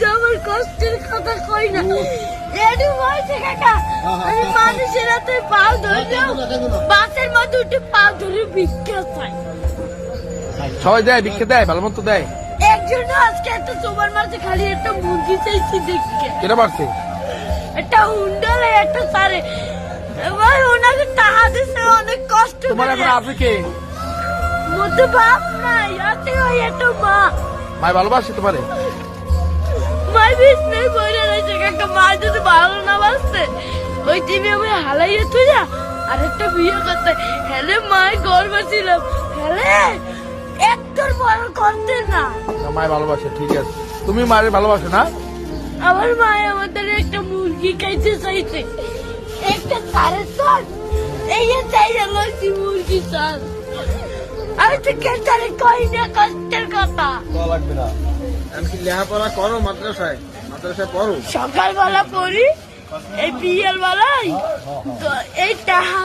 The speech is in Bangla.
কিন্তু আমার কষ্টের কথা কই না। এডু বলছে কাকা আমি মানুষের হাতে পাও ধরলেও বাসের মধ্যে উঠে পা ধরে ভিক্ষা চাই। সবাই দেয়, ভিক্ষা দেয়, ভালো মতো দেয়। একজন আজকে একটা তোমার মাঝে খালি একটা মুরগি চাইছি দেখে। কেটা পারছে? একটা হুন্ডারে একটা সারে ভাই ওনাকে টাকা দিচ্ছে অনেক কষ্ট তোমার এখন করে। আছে কে? মধ্যে বাপ নাই, আছে ওই একটা মা। মায় ভালোবাসে তোমারে? মাই বিছনায় বইরা রয়েছে কাকা। মা যদি ভালো না বাসছে ওই টিভি আমি হালাইয়া তুই যা আর একটা বিয়ে করতে হেলে মায় গর্ব ছিলাম হেলে একটুর বড় করতে না। মায় ভালোবাসে, ঠিক আছে। তুমি মারে ভালোবাসো না? আমার মায় আমাদের একটা মুরগি খাইতে চাইছে, একটা সাড়ে চার এই চাই লইছি মুরগি চাল। আমি তো কেটারে কই না কষ্টের কথা। লাগবে না। আমি কি লেখাপড়া করো মাদ্রাসায়? মাদ্রাসায় পড়ো? সকালবেলা পড়ি, এই বিয়ের বেলায় তো এই টাহা